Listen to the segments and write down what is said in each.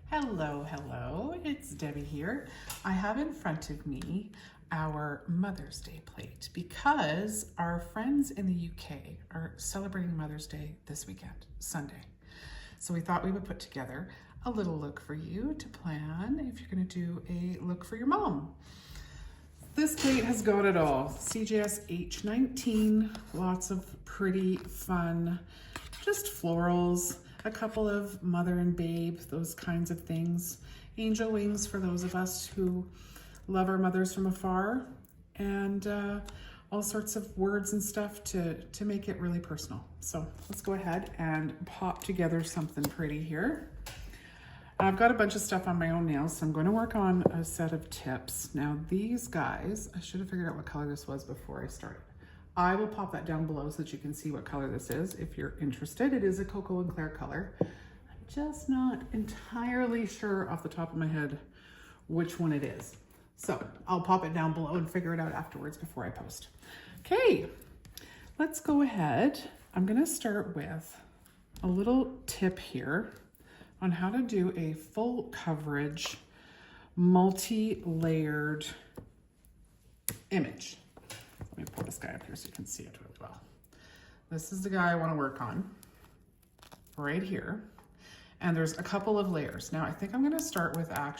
Hello, it's Debbie here. I have in front of me our Mother's Day plate because our friends in the UK are celebrating Mother's Day this weekend, Sunday. So we thought we would put together a little look for you to plan if you're going to do a look for your mom. This plate has got it all. CjS H 19, lots of pretty fun, just florals, a couple of mother and babe, those kinds of things. Angel wings for those of us who love our mothers from afar, and all sorts of words and stuff to make it really personal. So let's go ahead and pop together something pretty here. I've got a bunch of stuff on my own nails, so I'm going to work on a set of tips. Now these guys, I should have figured out what color this was before I started. I will pop that down below so that you can see what color this is if you're interested. It is a KoKo&Claire color. I'm just not entirely sure off the top of my head which one it is. So I'll pop it down below and figure it out afterwards before I post. Okay, let's go ahead. I'm gonna start with a little tip here on how to do a full coverage, multi-layered image. Let me pull this guy up here so you can see it really well. This is the guy I want to work on right here. And there's a couple of layers. Now I think I'm going to start with I'm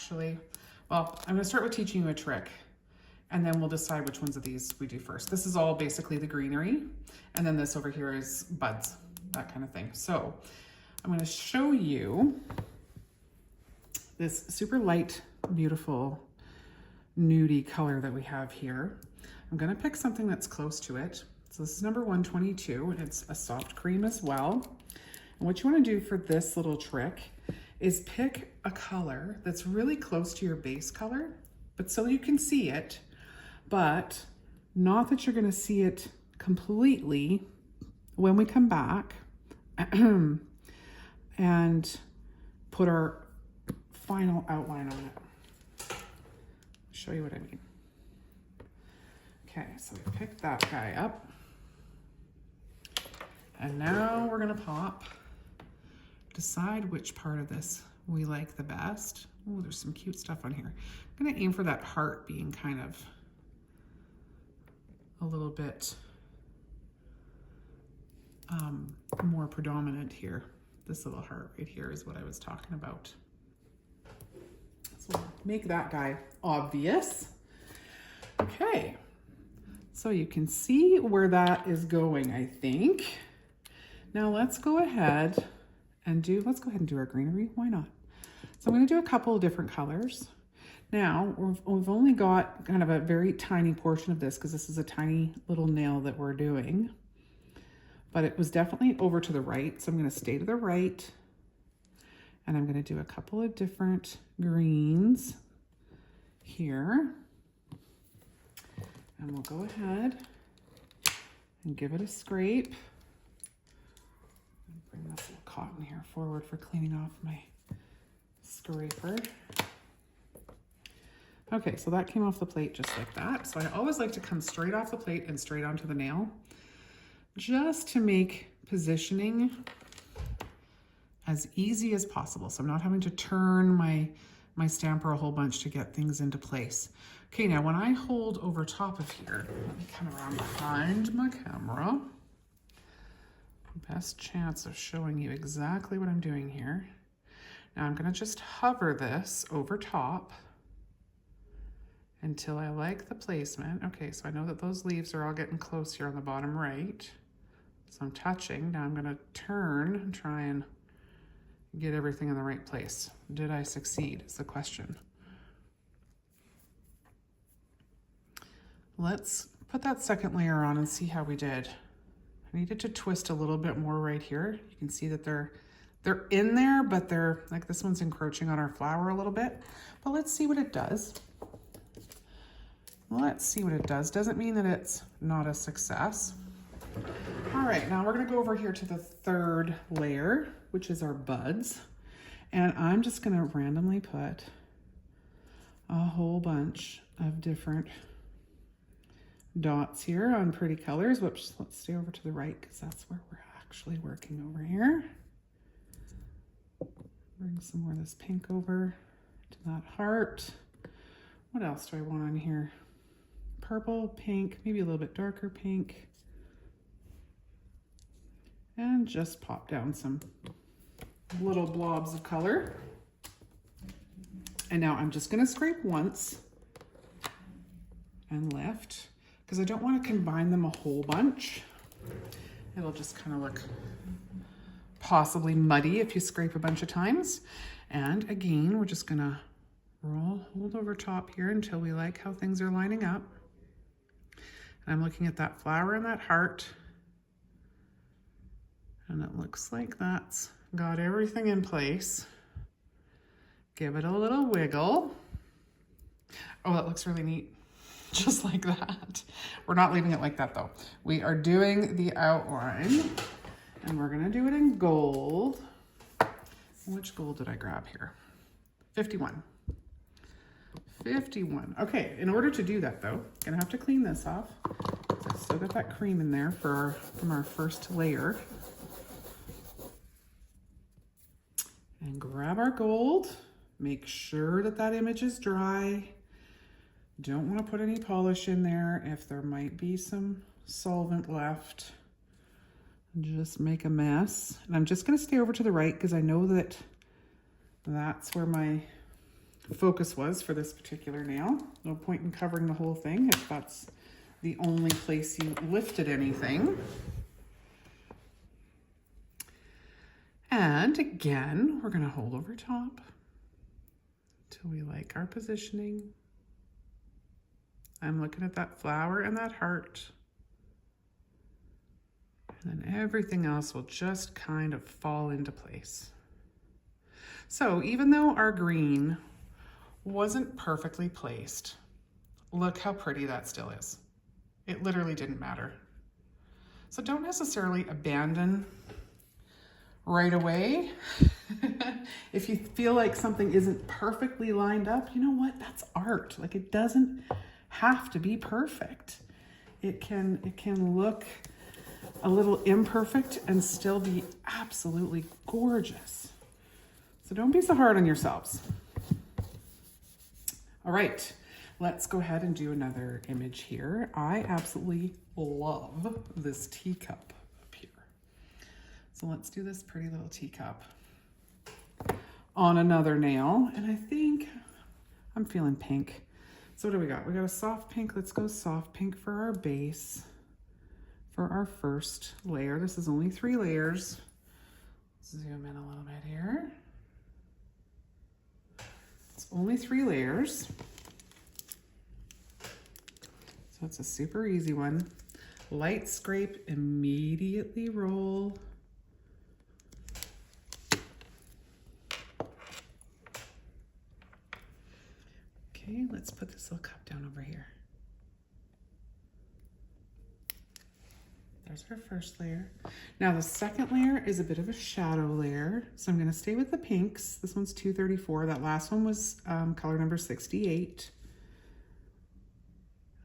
going to start with teaching you a trick, and then we'll decide which ones of these we do first. This is all basically the greenery, and then this over here is buds, that kind of thing. So I'm going to show you this super light, beautiful, nudie color that we have here. I'm going to pick something that's close to it. So this is number 122, and it's a soft cream as well. And what you want to do for this little trick is pick a color that's really close to your base color, but so you can see it, but not that you're going to see it completely when we come back and put our final outline on it. I'll show you what I mean. Okay, so we picked that guy up. And now we're gonna decide which part of this we like the best. Oh, there's some cute stuff on here. I'm gonna aim for that heart being kind of a little bit more predominant here. This little heart right here is what I was talking about. So make that guy obvious. Okay, so you can see where that is going, I think. Now let's go ahead and do our greenery. Why not? So I'm going to do a couple of different colors. Now we've only got kind of a very tiny portion of this because this is a tiny little nail that we're doing. But it was definitely over to the right, so I'm going to stay to the right, and I'm going to do a couple of different greens here, and we'll go ahead and give it a scrape. Bring this little cotton here forward for cleaning off my scraper. Okay, so that came off the plate just like that. So I always like to come straight off the plate and straight onto the nail, just to make positioning as easy as possible. So I'm not having to turn my stamper a whole bunch to get things into place. Okay, now when I hold over top of here, let me come around behind my camera. Best chance of showing you exactly what I'm doing here. Now I'm gonna just hover this over top until I like the placement. Okay, so I know that those leaves are all getting close here on the bottom right. So I'm touching. Now I'm gonna turn and try and get everything in the right place. Did I succeed is the question. Let's put that second layer on and see how we did. I needed to twist a little bit more right here. You can see that they're in there, but they're like, this one's encroaching on our flower a little bit. But let's see what it does. Let's see what it does. Doesn't mean that it's not a success. All right, now we're gonna go over here to the third layer, which is our buds. And I'm just gonna randomly put a whole bunch of different dots here on pretty colors. Whoops, let's stay over to the right because that's where we're actually working over here. Bring some more of this pink over to that heart. What else do I want on here? Purple, pink, maybe a little bit darker pink. And just pop down some little blobs of color. And now I'm just gonna scrape once and lift, because I don't want to combine them a whole bunch. It'll just kind of look possibly muddy if you scrape a bunch of times. And again, we're just gonna hold over top here until we like how things are lining up. And I'm looking at that flower and that heart, and it looks like that's got everything in place. Give it a little wiggle. Oh, that looks really neat. Just like that. We're not leaving it like that though. We are doing the outline, and we're gonna do it in gold. Which gold did I grab here? 51. 51. Okay, in order to do that though, gonna have to clean this off. So I still got that cream in there from our first layer. And grab our gold. Make sure that that image is dry. Don't want to put any polish in there if there might be some solvent left. Just make a mess. And I'm just going to stay over to the right because I know that that's where my focus was for this particular nail. No point in covering the whole thing if that's the only place you lifted anything. And again, we're going to hold over top until we like our positioning. I'm looking at that flower and that heart. And then everything else will just kind of fall into place. So even though our green wasn't perfectly placed, look how pretty that still is. It literally didn't matter. So don't necessarily abandon right away. If you feel like something isn't perfectly lined up, you know what? That's art. Like, it doesn't have to be perfect. It can look a little imperfect and still be absolutely gorgeous. So don't be so hard on yourselves. All right, let's go ahead and do another image here. I absolutely love this teacup up here. So let's do this pretty little teacup on another nail. And I think I'm feeling pink. So what do we got? We got a soft pink. Let's go soft pink for our base, for our first layer. This is only 3 layers. Zoom in a little bit here. It's only 3 layers. So it's a super easy one. Light scrape, immediately roll. Okay, let's put this little cup down over here. There's our first layer. Now the second layer is a bit of a shadow layer. So I'm gonna stay with the pinks. This one's 234. That last one was color number 68.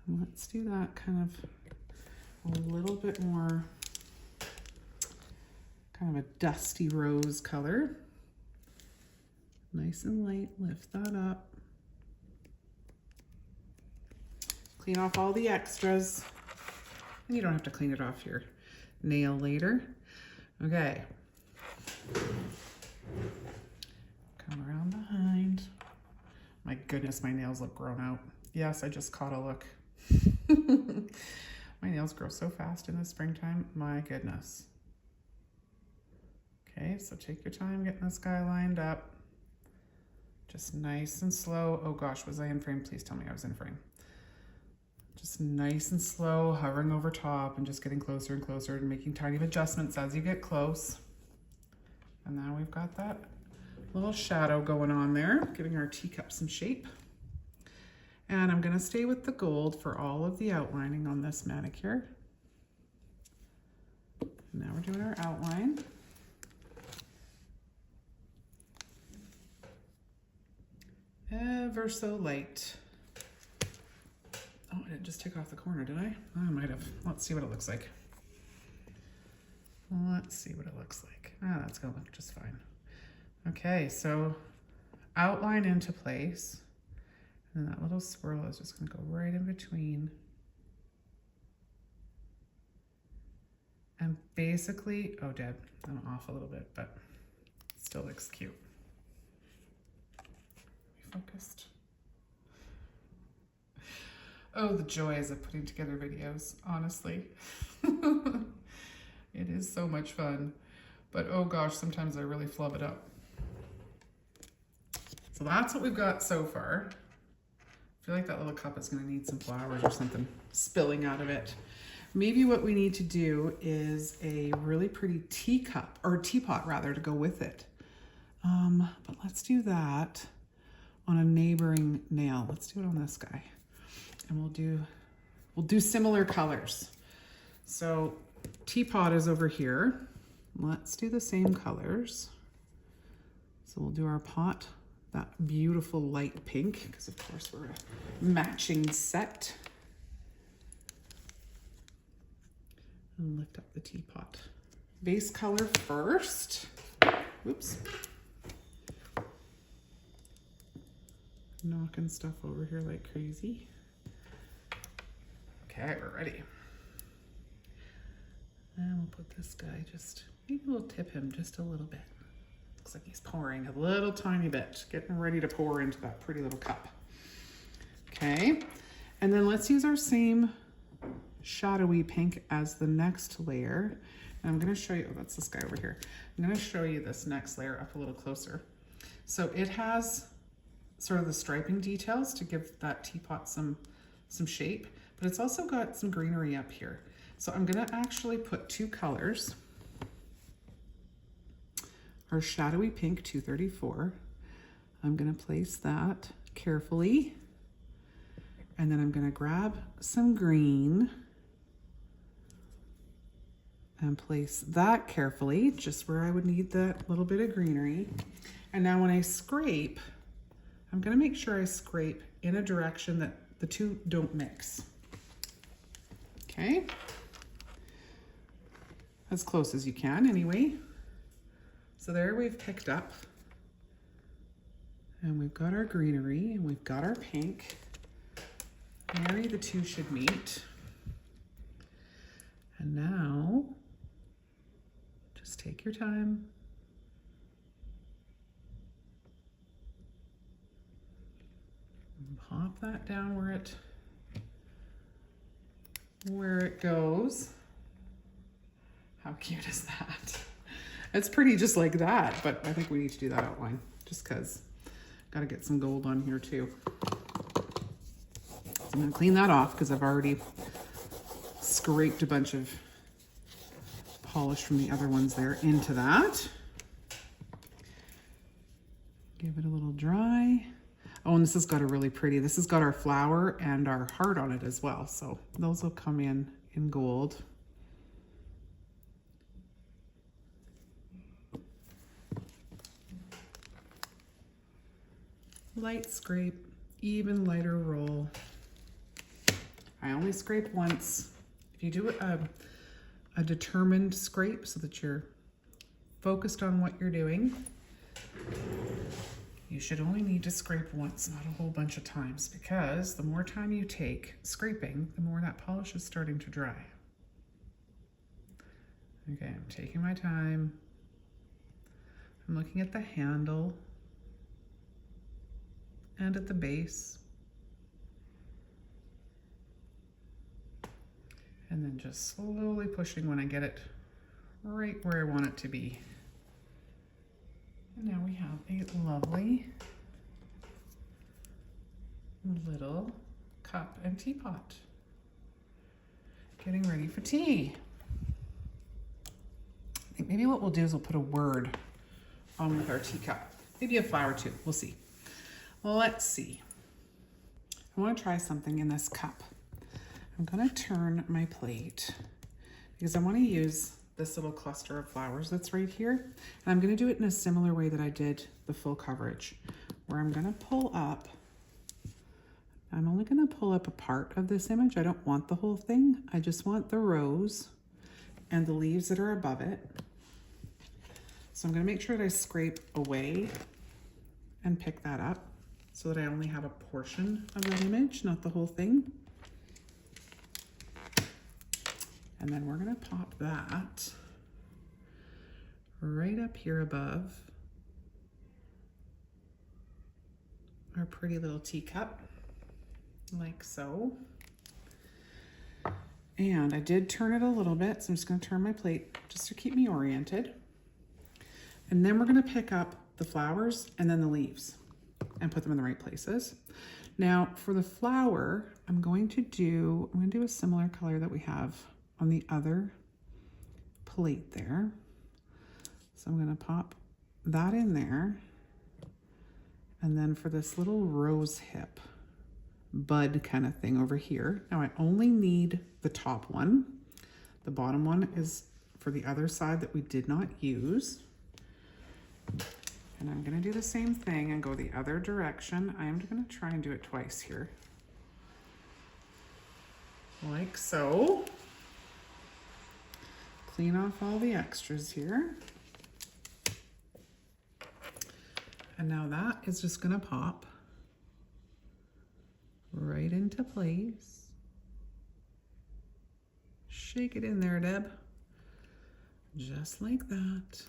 And let's do that kind of a little bit more, kind of a dusty rose color. Nice and light, lift that up. Clean off all the extras. And you don't have to clean it off your nail later. Okay. Come around behind. My goodness, my nails look grown out. Yes, I just caught a look. My nails grow so fast in the springtime. My goodness. Okay, so take your time getting this guy lined up. Just nice and slow. Oh gosh, was I in frame? Please tell me I was in frame. Just nice and slow, hovering over top and just getting closer and closer and making tiny adjustments as you get close. And now we've got that little shadow going on there, giving our teacup some shape. And I'm gonna stay with the gold for all of the outlining on this manicure. Now we're doing our outline. Ever so light. Oh, I didn't just take off the corner, did I? Oh, I might have. Let's see what it looks like. Let's see what it looks like. Ah, that's gonna look just fine. Okay, so outline into place. And that little swirl is just gonna go right in between. And basically, oh Deb, I'm off a little bit, but it still looks cute. Focused. Oh, the joys of putting together videos, honestly. It is so much fun. But oh gosh, sometimes I really flub it up. So that's what we've got so far. I feel like that little cup is gonna need some flowers or something spilling out of it. Maybe what we need to do is a really pretty teacup, or teapot rather, to go with it. But let's do that on a neighboring nail. Let's do it on this guy. And we'll do similar colors. So teapot is over here. Let's do the same colors. So we'll do our pot, that beautiful light pink, because of course we're a matching set. And lift up the teapot. Base color first. Whoops. Knocking stuff over here like crazy. Okay, we're ready. And we'll put this guy just, maybe we'll tip him just a little bit. Looks like he's pouring a little tiny bit, getting ready to pour into that pretty little cup. Okay, and then let's use our same shadowy pink as the next layer. And I'm gonna show you, oh, that's this guy over here. I'm gonna show you this next layer up a little closer. So it has sort of the striping details to give that teapot some shape, but it's also got some greenery up here. So I'm gonna actually put two colors. Our shadowy pink 234. I'm gonna place that carefully. And then I'm gonna grab some green and place that carefully, just where I would need that little bit of greenery. And now when I scrape, I'm gonna make sure I scrape in a direction that the two don't mix. Okay, as close as you can anyway. So there we've picked up, and we've got our greenery, and we've got our pink. Mary, the two should meet. And now, just take your time. And pop that down where it goes. How cute is that? It's pretty just like that, but I think we need to do that outline just because got to get some gold on here too. So I'm gonna clean that off because I've already scraped a bunch of polish from the other ones there into that. Give it a little dry. Oh, and this has got a really pretty, this has got our flower and our heart on it as well. So those will come in gold. Light scrape, even lighter roll. I only scrape once. If you do a determined scrape so that you're focused on what you're doing, you should only need to scrape once, not a whole bunch of times, because the more time you take scraping, the more that polish is starting to dry. Okay, I'm taking my time. I'm looking at the handle and at the base. And then just slowly pushing when I get it right where I want it to be. And now we have a lovely little cup and teapot. Getting ready for tea. I think maybe what we'll do is we'll put a word on with our teacup. Maybe a flower too, we'll see. Let's see. I want to try something in this cup. I'm going to turn my plate because I want to use this little cluster of flowers that's right here. And I'm going to do it in a similar way that I did the full coverage, where I'm going to pull up. I'm only going to pull up a part of this image. I don't want the whole thing. I just want the rose and the leaves that are above it. So I'm gonna make sure that I scrape away and pick that up so that I only have a portion of that image, not the whole thing. And then we're gonna pop that right up here above our pretty little teacup, like so. And I did turn it a little bit, so I'm just gonna turn my plate just to keep me oriented. And then we're gonna pick up the flowers and then the leaves and put them in the right places. Now for the flower, I'm gonna do a similar color that we have on the other plate there. So I'm gonna pop that in there. And then for this little rose hip bud kind of thing over here. Now I only need the top one. The bottom one is for the other side that we did not use. And I'm gonna do the same thing and go the other direction. I am gonna try and do it twice here. Like so. Clean off all the extras here. And now that is just gonna pop right into place. Shake it in there, Deb. Just like that.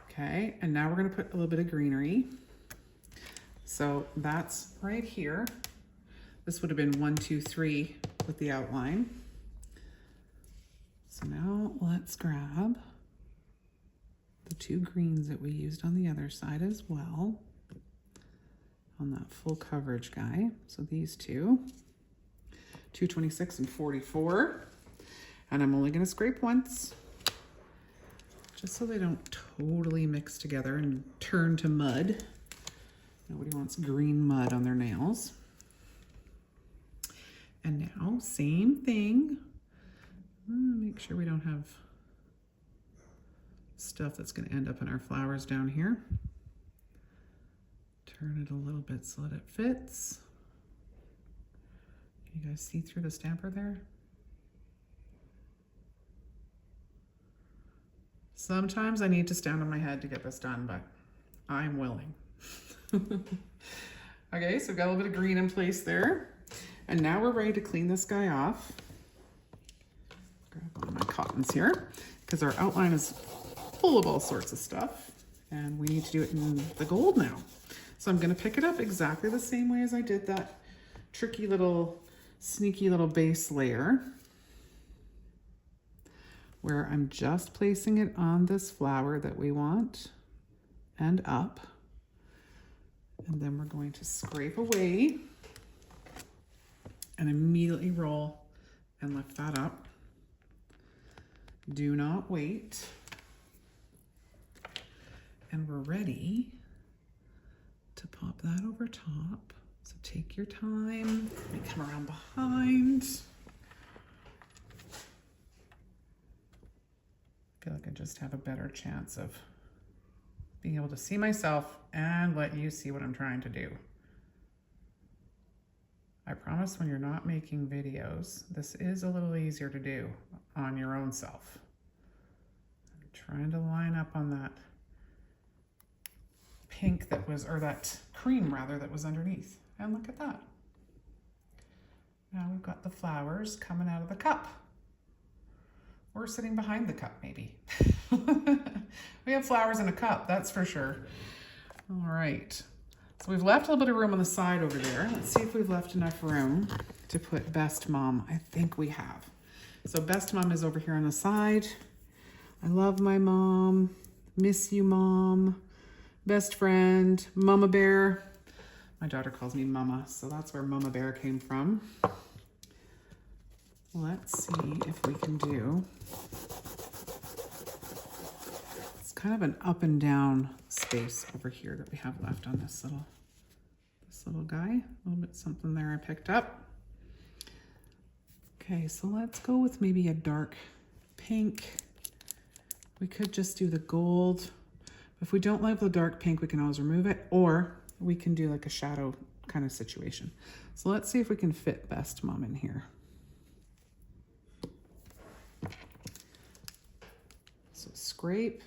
Okay, and now we're gonna put a little bit of greenery. So that's right here. This would have been 1, 2, 3 with the outline. So now let's grab the 2 greens that we used on the other side as well, on that full coverage guy. So these two, 226 and 44. And I'm only gonna scrape once, just so they don't totally mix together and turn to mud. Nobody wants green mud on their nails. And now, same thing. Make sure we don't have stuff that's gonna end up in our flowers down here. Turn it a little bit so that it fits. Can you guys see through the stamper there? Sometimes I need to stand on my head to get this done, but I'm willing. Okay, so we've got a little bit of green in place there. And now we're ready to clean this guy off. Grab one of my cottons here, because our outline is full of all sorts of stuff. And we need to do it in the gold now. So I'm gonna pick it up exactly the same way as I did that tricky little, sneaky little base layer, where I'm just placing it on this flower that we want and up. And then we're going to scrape away and immediately roll and lift that up. Do not wait. And we're ready to pop that over top. So take your time, we come around behind. I feel like I just have a better chance of being able to see myself and let you see what I'm trying to do. I promise when you're not making videos, this is a little easier to do on your own self. I'm trying to line up on that pink that was, or that cream rather, that was underneath. And look at that. Now we've got the flowers coming out of the cup. Or sitting behind the cup, maybe. We have flowers in a cup, that's for sure. All right, so we've left a little bit of room on the side over there. Let's see if we've left enough room to put Best Mom. I think we have. So Best Mom is over here on the side. I love my mom, miss you, Mom. Best friend, Mama Bear. My daughter calls me Mama, so that's where Mama Bear came from. Let's see if we can do, it's kind of an up and down space over here that we have left on this little guy. A little bit something there I picked up. Okay, so let's go with maybe a dark pink. We could just do the gold. If we don't like the dark pink, we can always remove it, or we can do like a shadow kind of situation. So let's see if we can fit Best Mom in here. So scrape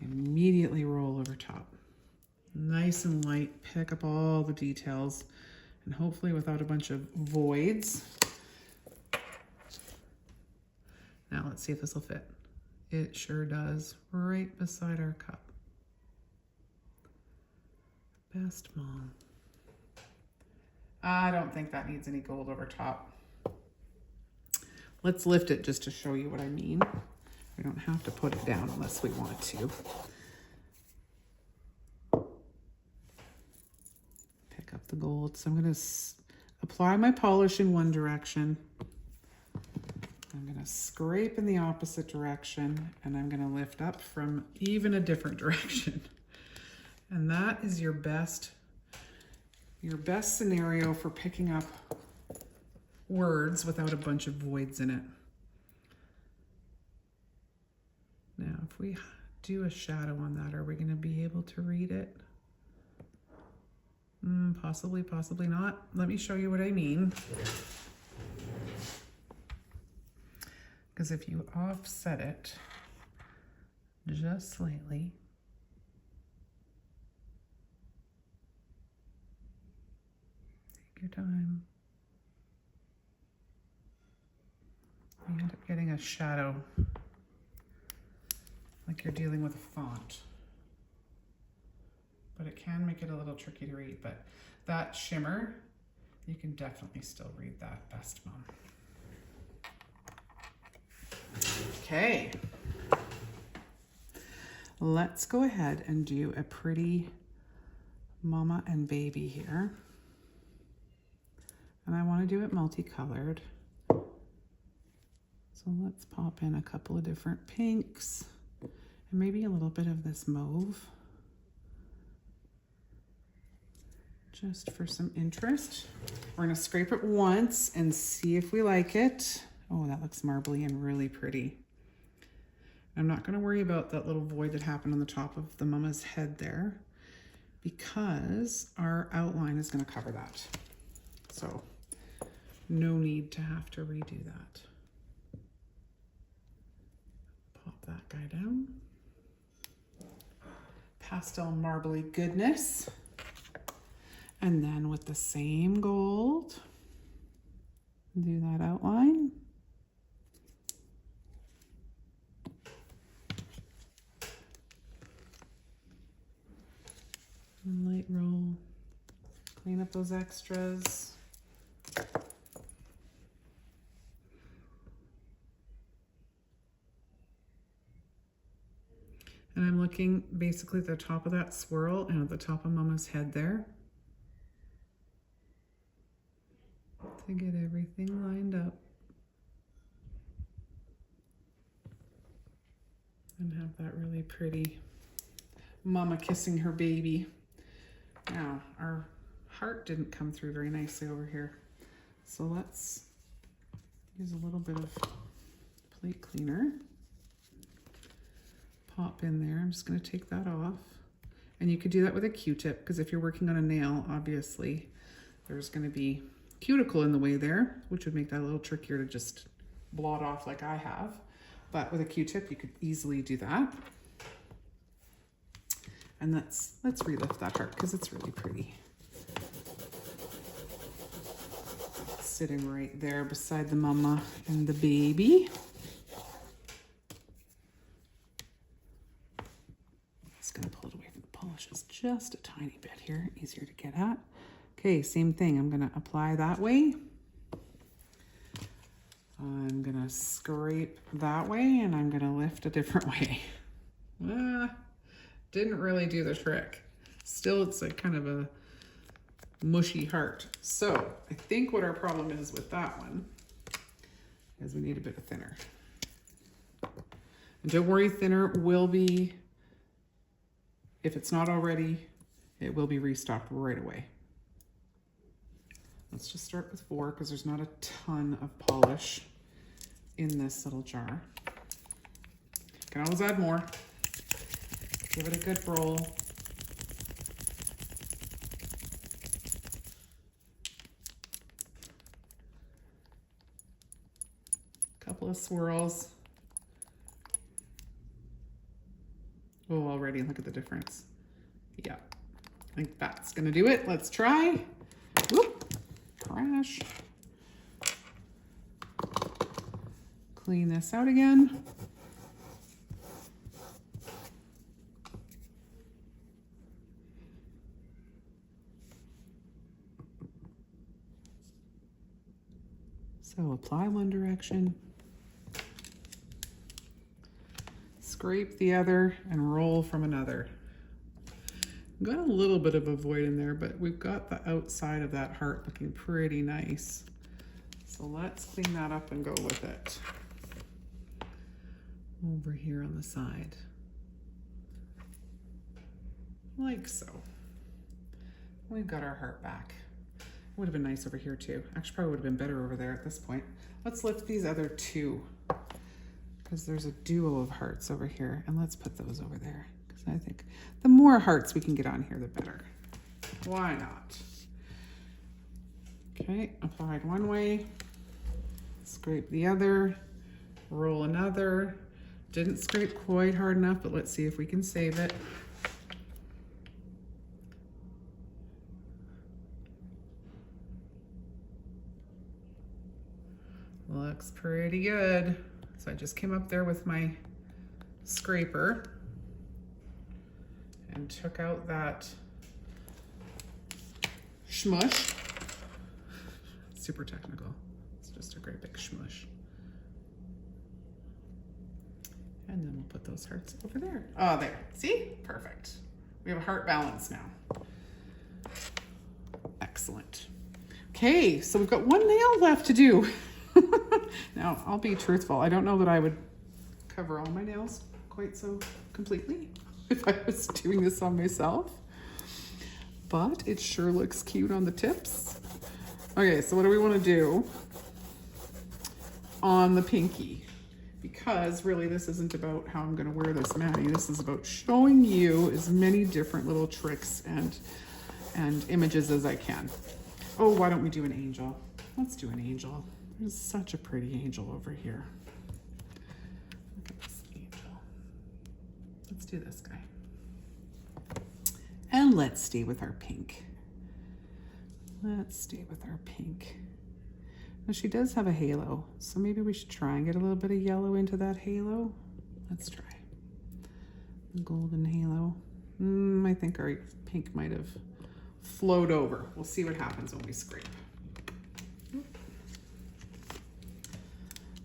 Immediately roll over top. Nice and light, pick up all the details, and hopefully without a bunch of voids. Now let's see if this will fit. It sure does, right beside our cup. Best mom. I don't think that needs any gold over top. Let's lift it just to show you what I mean. We don't have to put it down unless we want to. Pick up the gold. So I'm going to apply my polish in one direction. I'm going to scrape in the opposite direction, and I'm going to lift up from even a different direction. And that is your best scenario for picking up words without a bunch of voids in it. Now, if we do a shadow on that, are we going to be able to read it? Possibly, possibly not. Let me show you what I mean. Because if you offset it just slightly, take your time, you end up getting a shadow like you're dealing with a font. But it can make it a little tricky to read, but that shimmer, you can definitely still read that, Best Mom. Okay, let's go ahead and do a pretty mama and baby here. And I want to do it multicolored. So let's pop in a couple of different pinks and maybe a little bit of this mauve, just for some interest. We're going to scrape it once and see if we like it. Oh, that looks marbly and really pretty. I'm not going to worry about that little void that happened on the top of the mama's head there, because our outline is going to cover that. So no need to have to redo that. Pop that guy down. Pastel marbly goodness. And then with the same gold, do that outline. And light roll, clean up those extras. And I'm looking basically at the top of that swirl and at the top of Mama's head there to get everything lined up and have that really pretty Mama kissing her baby. Now, our heart didn't come through very nicely over here. So let's use a little bit of plate cleaner. Pop in there. I'm just going to take that off. And you could do that with a Q-tip, because if you're working on a nail, obviously, there's going to be cuticle in the way there, which would make that a little trickier to just blot off like I have. But with a Q-tip, you could easily do that. And let's relift that heart because it's really pretty. Sitting right there beside the mama and the baby. Just gonna pull it away from the polishes just a tiny bit here, easier to get at. Okay, same thing. I'm gonna apply that way. I'm gonna scrape that way, and I'm gonna lift a different way. Didn't really do the trick. Still, it's like kind of a mushy heart. So I think what our problem is with that one is we need a bit of thinner. And don't worry, thinner will be, if it's not already, it will be restocked right away. Let's just start with 4 because there's not a ton of polish in this little jar. Can always add more. Give it a good roll. Couple of swirls. Oh, already. Look at the difference. Yeah, I think that's gonna do it. Let's try. Whoop, crash. Clean this out again. So apply one direction, scrape the other, and roll from another. Got a little bit of a void in there, but we've got the outside of that heart looking pretty nice. So let's clean that up and go with it. Over here on the side. Like so. We've got our heart back. Would have been nice over here too. Actually, probably would have been better over there at this point. Let's lift these other two because there's a duo of hearts over here, and let's put those over there because I think the more hearts we can get on here, the better. Why not? Okay, applied one way, scrape the other, roll another. Didn't scrape quite hard enough, but let's see if we can save it. Looks pretty good. So I just came up there with my scraper and took out that smush. Super technical. It's just a great big smush. And then we'll put those hearts over there. Oh, there. See? Perfect. We have a heart balance now. Excellent. Okay, so we've got one nail left to do. Now, I'll be truthful. I don't know that I would cover all my nails quite so completely if I was doing this on myself, but it sure looks cute on the tips. Okay, so what do we want to do on the pinky? Because really this isn't about how I'm going to wear this mani. This is about showing you as many different little tricks and images as I can. Oh, why don't we do an angel? Let's do an angel. There's such a pretty angel over here. Look at this angel. Let's do this guy. And let's stay with our pink. Let's stay with our pink. Now she does have a halo, so maybe we should try and get a little bit of yellow into that halo. Let's try. The golden halo. I think our pink might have flowed over. We'll see what happens when we scrape.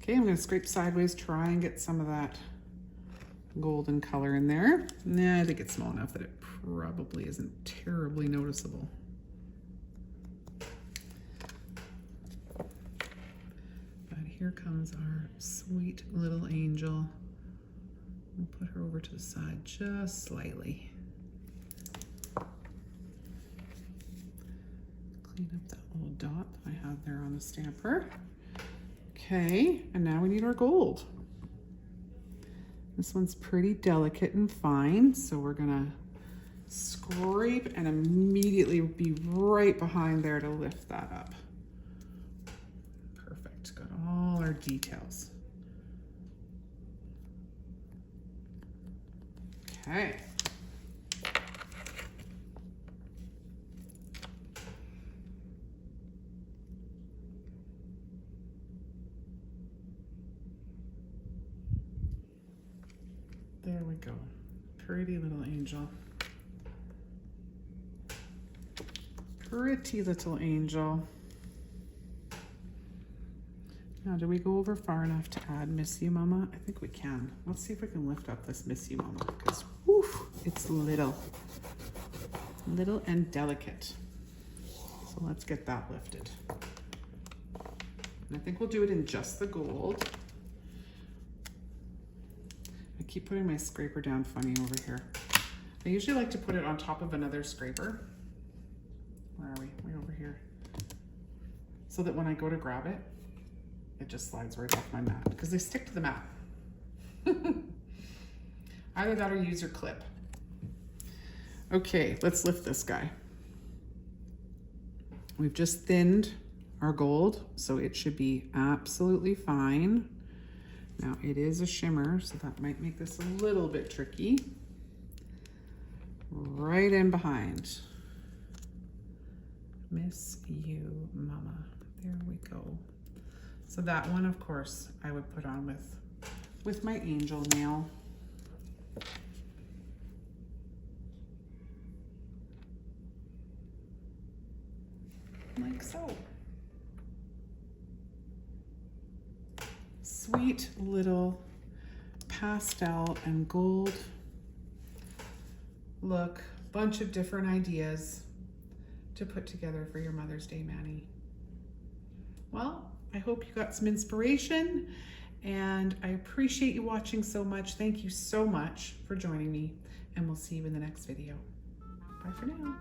Okay, I'm going to scrape sideways, try and get some of that golden color in there. Nah, I think it's small enough that it probably isn't terribly noticeable. But here comes our sweet little angel. We'll put her over to the side just slightly. Clean up that little dot that I had there on the stamper. Okay, and now we need our gold. This one's pretty delicate and fine, so we're gonna scrape and immediately be right behind there to lift that up. Perfect, got all our details. Okay. There we go. Pretty little angel. Pretty little angel. Now, do we go over far enough to add Miss You Mama? I think we can. Let's see if we can lift up this Miss You Mama because it's little. Little and delicate. So let's get that lifted. And I think we'll do it in just the gold. I keep putting my scraper down funny over here. I usually like to put it on top of another scraper. Where are we? Way over here. So that when I go to grab it, it just slides right off my mat because they stick to the mat. Either that or use your clip. Okay, let's lift this guy. We've just thinned our gold, so it should be absolutely fine. Now it is a shimmer, so that might make this a little bit tricky. right in behind. Miss you, mama. There we go. So that one, of course, I would put on with my angel nail. Like so. Sweet little pastel and gold look, bunch of different ideas to put together for your Mother's Day mani. Well, I hope you got some inspiration, and I appreciate you watching so much. Thank you so much for joining me, and we'll see you in the next video. Bye for now.